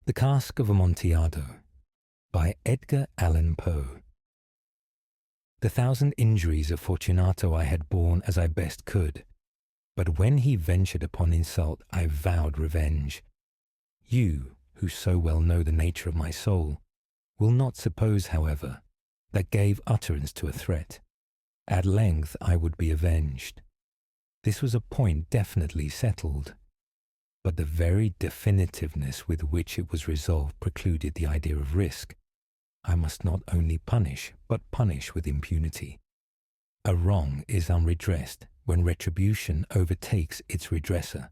The Cask of Amontillado by Edgar Allan Poe. The 1,000 injuries of Fortunato I had borne as I best could, but when he ventured upon insult I vowed revenge. You, who so well know the nature of my soul, will not suppose, however, that gave utterance to a threat. At length I would be avenged. This was a point definitely settled, but the very definitiveness with which it was resolved precluded the idea of risk. I must not only punish, but punish with impunity. A wrong is unredressed when retribution overtakes its redresser.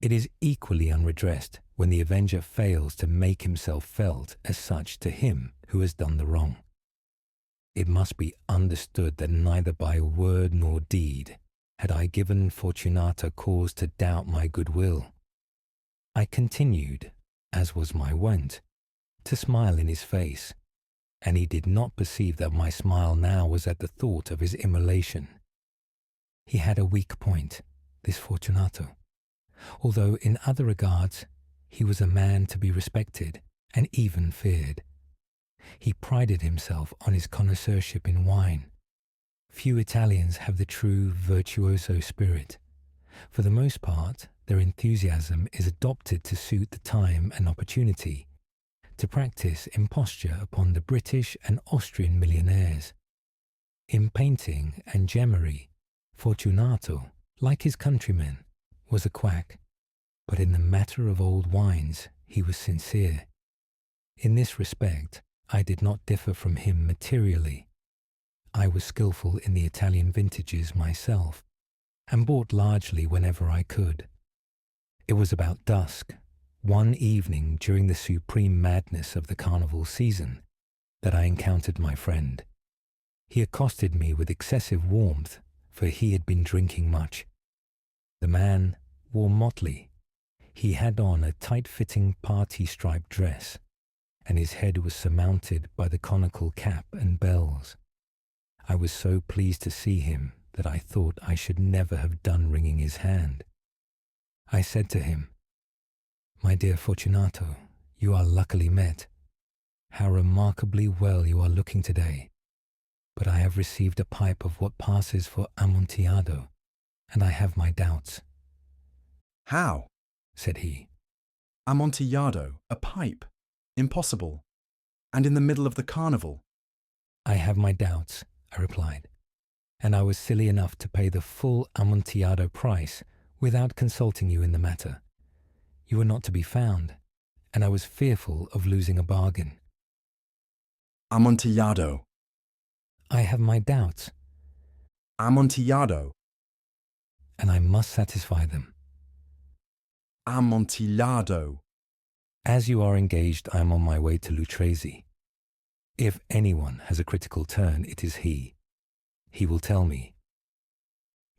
It is equally unredressed when the avenger fails to make himself felt as such to him who has done the wrong. It must be understood that neither by word nor deed had I given Fortunato cause to doubt my goodwill. I continued, as was my wont, to smile in his face, and he did not perceive that my smile now was at the thought of his immolation. He had a weak point, this Fortunato, although in other regards he was a man to be respected and even feared. He prided himself on his connoisseurship in wine. Few Italians have the true virtuoso spirit. For the most part, their enthusiasm is adopted to suit the time and opportunity, to practice imposture upon the British and Austrian millionaires. In painting and gemmery, Fortunato, like his countrymen, was a quack, but in the matter of old wines he was sincere. In this respect, I did not differ from him materially. I was skilful in the Italian vintages myself, and bought largely whenever I could. It was about dusk, one evening during the supreme madness of the carnival season, that I encountered my friend. He accosted me with excessive warmth, for he had been drinking much. The man wore motley. He had on a tight-fitting party-striped dress, and his head was surmounted by the conical cap and bells. I was so pleased to see him that I thought I should never have done wringing his hand. I said to him, "My dear Fortunato, you are luckily met. How remarkably well you are looking today. But I have received a pipe of what passes for Amontillado, and I have my doubts." "How?" said he. "Amontillado, a pipe? Impossible. And in the middle of the carnival?" "I have my doubts," I replied, "and I was silly enough to pay the full Amontillado price without consulting you in the matter. You were not to be found, and I was fearful of losing a bargain." "Amontillado." "I have my doubts." "Amontillado." "And I must satisfy them." "Amontillado." "As you are engaged, I am on my way to Luchesi. If anyone has a critical turn, it is he. He will tell me."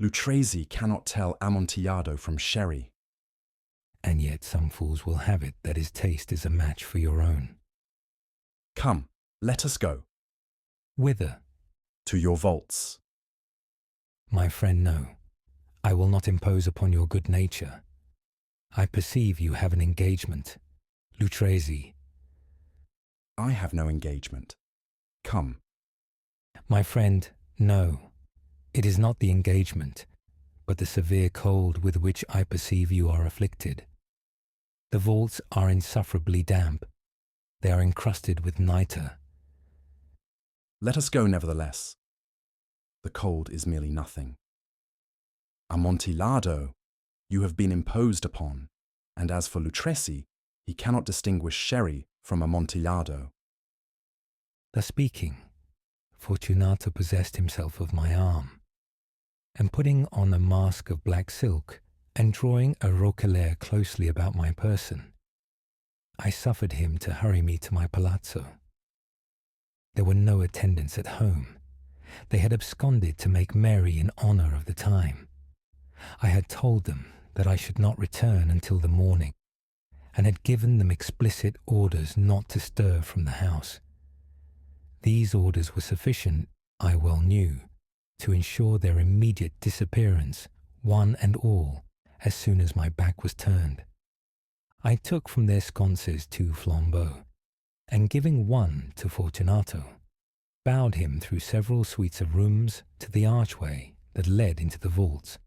"Luchesi cannot tell Amontillado from sherry." "And yet some fools will have it that his taste is a match for your own." "Come, let us go." "Whither?" "To your vaults." "My friend, no. I will not impose upon your good nature. I perceive you have an engagement. Luchesi." "I have no engagement. Come." "My friend, no. It is not the engagement, but the severe cold with which I perceive you are afflicted. The vaults are insufferably damp. They are encrusted with nitre." "Let us go nevertheless. The cold is merely nothing. Amontillado, you have been imposed upon, and as for Luchesi, he cannot distinguish sherry from Amontillado." Thus speaking, Fortunato possessed himself of my arm, and putting on a mask of black silk and drawing a roquelaire closely about my person, I suffered him to hurry me to my palazzo. There were no attendants at home. They had absconded to make merry in honor of the time. I had told them that I should not return until the morning, and had given them explicit orders not to stir from the house. These orders were sufficient, I well knew, to ensure their immediate disappearance, one and all, as soon as my back was turned. I took from their sconces 2 flambeaux, and giving one to Fortunato, bowed him through several suites of rooms to the archway that led into the vaults.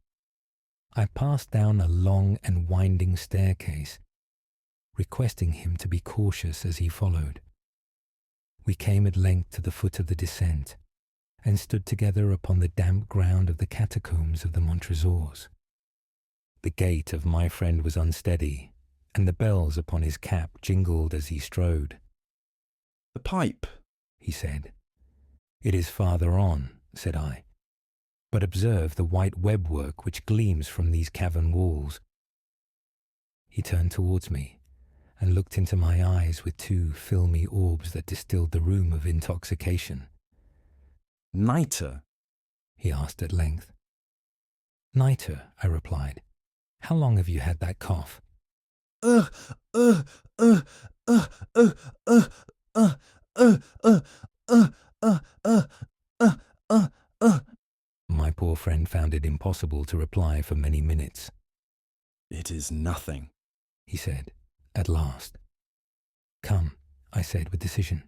I passed down a long and winding staircase, requesting him to be cautious as he followed. We came at length to the foot of the descent, and stood together upon the damp ground of the catacombs of the Montresors. The gait of my friend was unsteady, and the bells upon his cap jingled as he strode. "The pipe," he said. "It is farther on," said I. "But observe the white webwork which gleams from these cavern walls." He turned towards me, and looked into my eyes with 2 filmy orbs that distilled the rheum of intoxication. "Nitre?" he asked at length. "Nitre," I replied. "How long have you had that cough?" uh, uh, uh, uh, uh, uh, uh, uh, uh, uh, uh, My poor friend found it impossible to reply for many minutes. "It is nothing," he said, at last. "Come," I said with decision.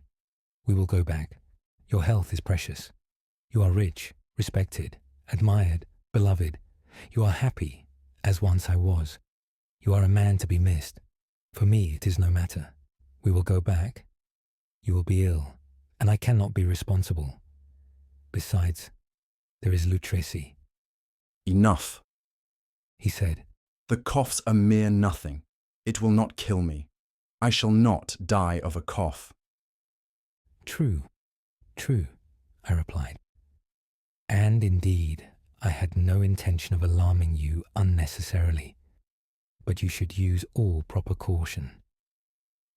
"We will go back. Your health is precious. You are rich, respected, admired, beloved. You are happy, as once I was. You are a man to be missed. For me it is no matter. We will go back. You will be ill, and I cannot be responsible. Besides, there is Lutresi." "Enough," he said. "The cough's a mere nothing. It will not kill me. I shall not die of a cough." "True, true," I replied. "And indeed, I had no intention of alarming you unnecessarily, but you should use all proper caution.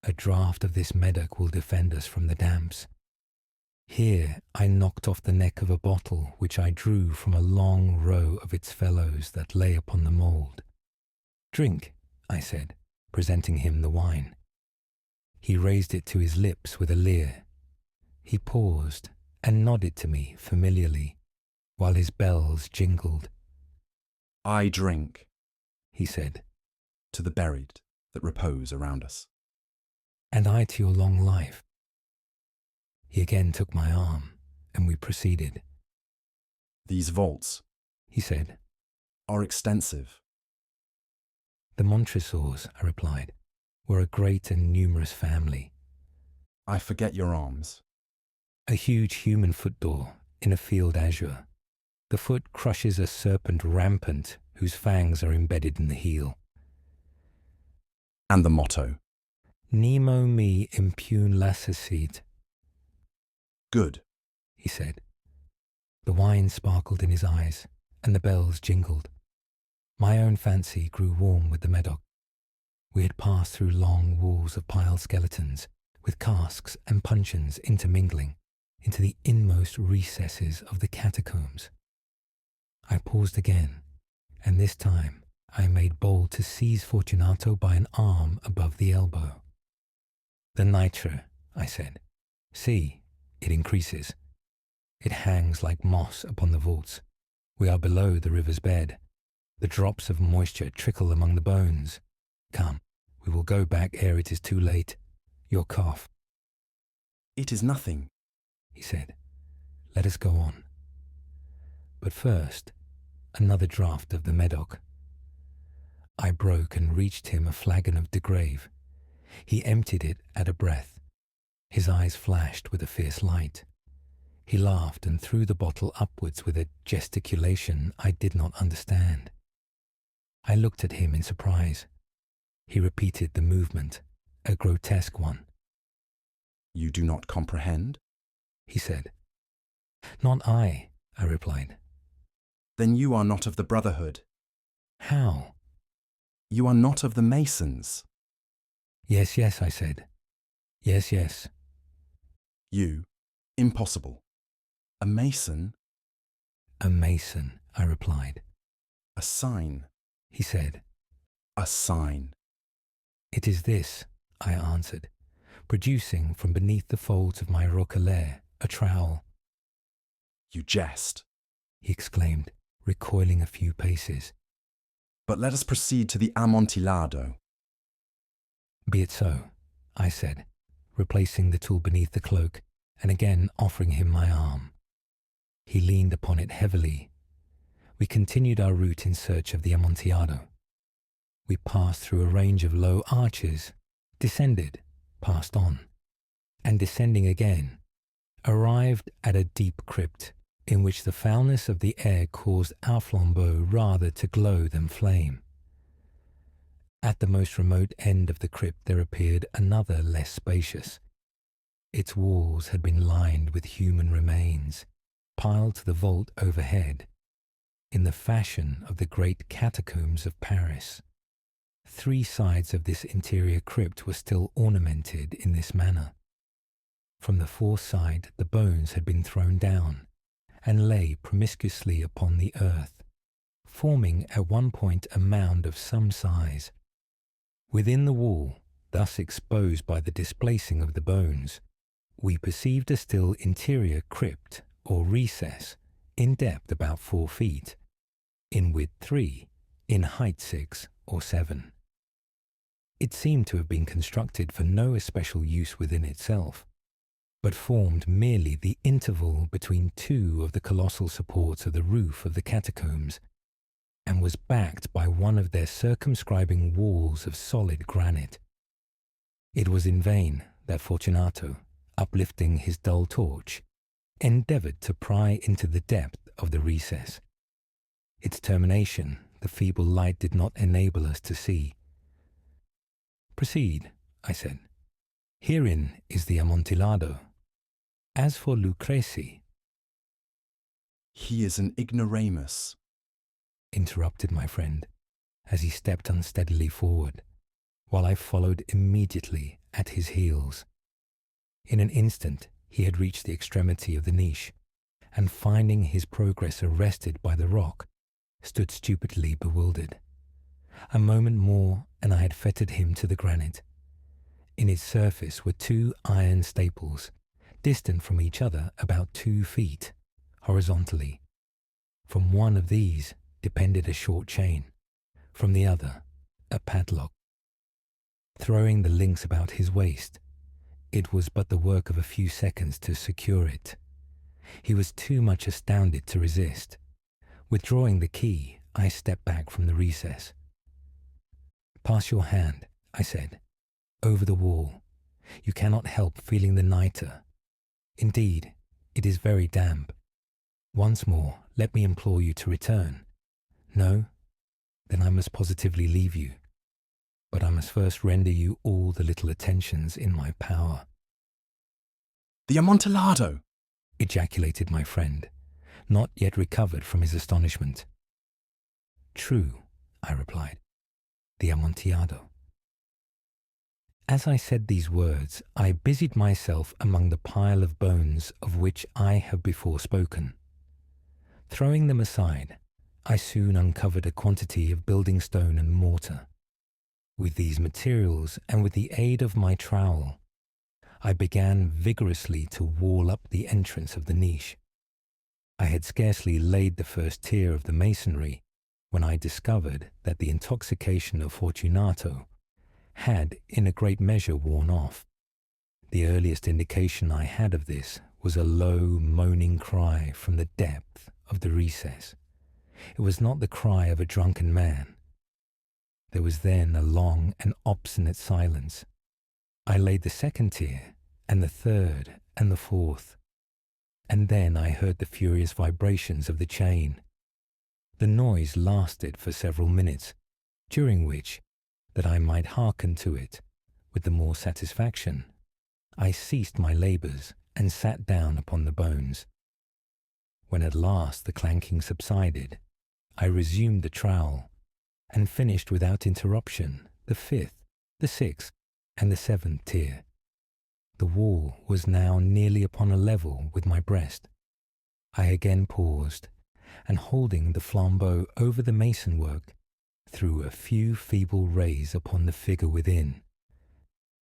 A draught of this Medoc will defend us from the damps." Here I knocked off the neck of a bottle which I drew from a long row of its fellows that lay upon the mould. "Drink," I said, presenting him the wine. He raised it to his lips with a leer. He paused and nodded to me familiarly, while his bells jingled. "I drink," he said, "to the buried that repose around us." "and I to your long life." He again took my arm, and we proceeded. "These vaults," he said. "are extensive." "The Montresors," I replied, "were a great and numerous family." "I forget your arms." A huge human foot door in a field azure. The foot crushes a serpent rampant whose fangs are embedded in the heel. "And the motto." "Nemo me impune lacessit," "Good," he said. The wine sparkled in his eyes, and the bells jingled. My own fancy grew warm with the Medoc. We had passed through long walls of piled skeletons, with casks and puncheons intermingling, into the inmost recesses of the catacombs. I paused again, and this time I made bold to seize Fortunato by an arm above the elbow. "The nitre," I said. "See, it increases. It hangs like moss upon the vaults. We are below the river's bed. The drops of moisture trickle among the bones. Come, we will go back ere it is too late. Your cough." "It is nothing," he said. "Let us go on. But first, another draught of the Medoc." I broke and reached him a flagon of de Grave. He emptied it at a breath. His eyes flashed with a fierce light. He laughed and threw the bottle upwards with a gesticulation I did not understand. I looked at him in surprise. He repeated the movement, a grotesque one. "You do not comprehend?" he said. "Not I," I replied. "Then you are not of the Brotherhood. "How?" You are not of the Masons." "Yes, yes," I said. "Yes, yes." "You? Impossible. A Mason?" "A Mason," I replied. "A sign," he said. "A sign." "It is this," I answered, producing from beneath the folds of my roquelaire a trowel. "You jest," he exclaimed, recoiling a few paces. "But let us proceed to the Amontillado." Be it so, I said, replacing the tool beneath the cloak and again offering him my arm. He leaned upon it heavily. We continued our route in search of the Amontillado. We passed through a range of low arches, descended, passed on, and descending again, arrived at a deep crypt in which the foulness of the air caused our flambeau rather to glow than flame. At the most remote end of the crypt there appeared another less spacious. Its walls had been lined with human remains, piled to the vault overhead, in the fashion of the great catacombs of Paris. 3 sides of this interior crypt were still ornamented in this manner. From the 4th side the bones had been thrown down, and lay promiscuously upon the earth, forming at one point a mound of some size. Within the wall, thus exposed by the displacing of the bones, we perceived a still interior crypt or recess, in depth about 4 feet, in width 3, in height 6 or 7. It seemed to have been constructed for no especial use within itself, but formed merely the interval between 2 of the colossal supports of the roof of the catacombs, and was backed by one of their circumscribing walls of solid granite. It was in vain that Fortunato, uplifting his dull torch, endeavoured to pry into the depth of the recess. Its termination the feeble light did not enable us to see. "Proceed," I said. "Herein is the Amontillado. As for Lucrezi—" "He is an ignoramus," interrupted my friend, as he stepped unsteadily forward, while I followed immediately at his heels. In an instant he had reached the extremity of the niche, and finding his progress arrested by the rock, stood stupidly bewildered. A moment more and I had fettered him to the granite. In its surface were 2 iron staples, distant from each other about 2 feet, horizontally. From one of these depended a short chain, from the other a padlock. Throwing the links about his waist, it was but the work of a few seconds to secure it. He was too much astounded to resist. Withdrawing the key, I stepped back from the recess. "Pass your hand," I said, "over the wall. You cannot help feeling the nitre. Indeed, it is very damp. Once more, let me implore you to return. No? Then I must positively leave you. But I must first render you all the little attentions in my power." "The Amontillado!" ejaculated my friend, not yet recovered from his astonishment. "True," I replied, "the Amontillado." As I said these words, I busied myself among the pile of bones of which I have before spoken. Throwing them aside, I soon uncovered a quantity of building stone and mortar. With these materials, and with the aid of my trowel, I began vigorously to wall up the entrance of the niche. I had scarcely laid the first tier of the masonry when I discovered that the intoxication of Fortunato had in a great measure worn off. The earliest indication I had of this was a low, moaning cry from the depth of the recess. It was not the cry of a drunken man. There was then a long and obstinate silence. I laid the second tier, and the third, and the fourth, and then I heard the furious vibrations of the chain. The noise lasted for several minutes, during which, that I might hearken to it with the more satisfaction, I ceased my labours and sat down upon the bones. When at last the clanking subsided, I resumed the trowel, and finished without interruption the 5th, the 6th, and the 7th tier. The wall was now nearly upon a level with my breast. I again paused, and holding the flambeau over the mason work, threw a few feeble rays upon the figure within.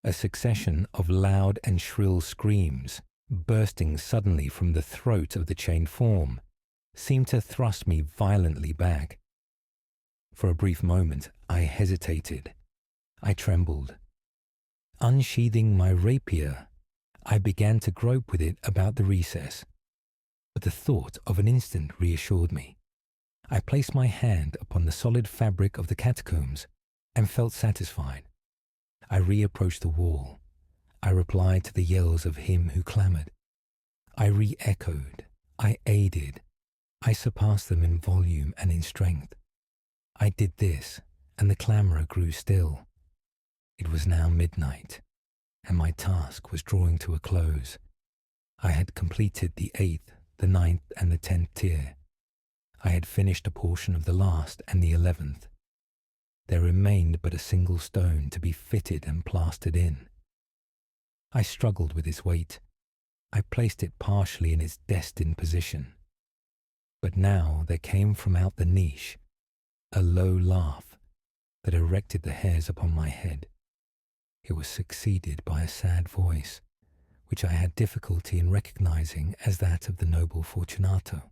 A succession of loud and shrill screams, bursting suddenly from the throat of the chained form, seemed to thrust me violently back. For a brief moment I hesitated. I trembled. Unsheathing my rapier, I began to grope with it about the recess, but the thought of an instant reassured me. I placed my hand upon the solid fabric of the catacombs and felt satisfied. I reapproached the wall. I replied to the yells of him who clamoured. I re-echoed. I aided. I surpassed them in volume and in strength. I did this, and the clamourer grew still. It was now midnight, and my task was drawing to a close. I had completed the 8th, the 9th, and the 10th tier. I had finished a portion of the last and the 11th. There remained but a single stone to be fitted and plastered in. I struggled with its weight. I placed it partially in its destined position. But now there came from out the niche a low laugh that erected the hairs upon my head. It was succeeded by a sad voice, which I had difficulty in recognizing as that of the noble Fortunato.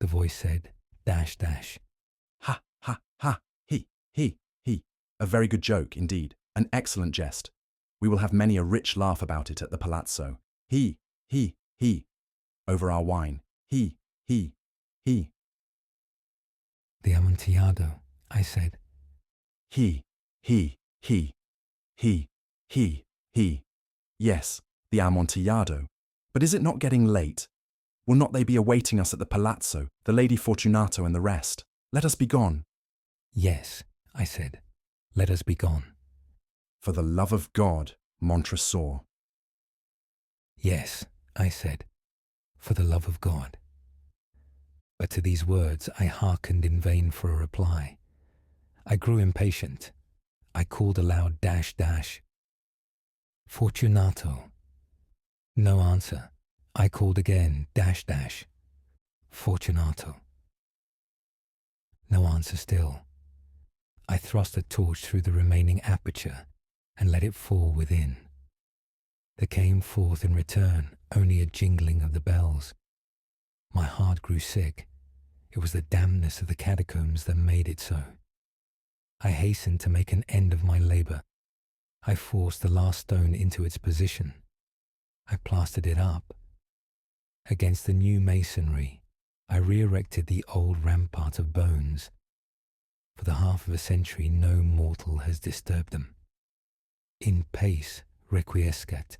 The voice said, "Dash, dash." Ha, ha, ha, he. A very good joke, indeed. An excellent jest. We will have many a rich laugh about it at the palazzo. He. Over our wine. He. "The Amontillado," I said. He. Yes, the Amontillado. But is it not getting late? Will not they be awaiting us at the palazzo, the Lady Fortunato and the rest? Let us be gone. "Yes," I said. "Let us be gone." For the love of God, Montresor. "Yes," I said. "For the love of God." But to these words I hearkened in vain for a reply. I grew impatient. I called aloud, "Dash, dash." "Fortunato." No answer. I called again, "Dash, dash." "Fortunato." No answer still. I thrust a torch through the remaining aperture and let it fall within. There came forth in return only a jingling of the bells. My heart grew sick. It was the dampness of the catacombs that made it so. I hastened to make an end of my labour. I forced the last stone into its position. I plastered it up. Against the new masonry, I re-erected the old rampart of bones. For the half of a century no mortal has disturbed them. In pace requiescat.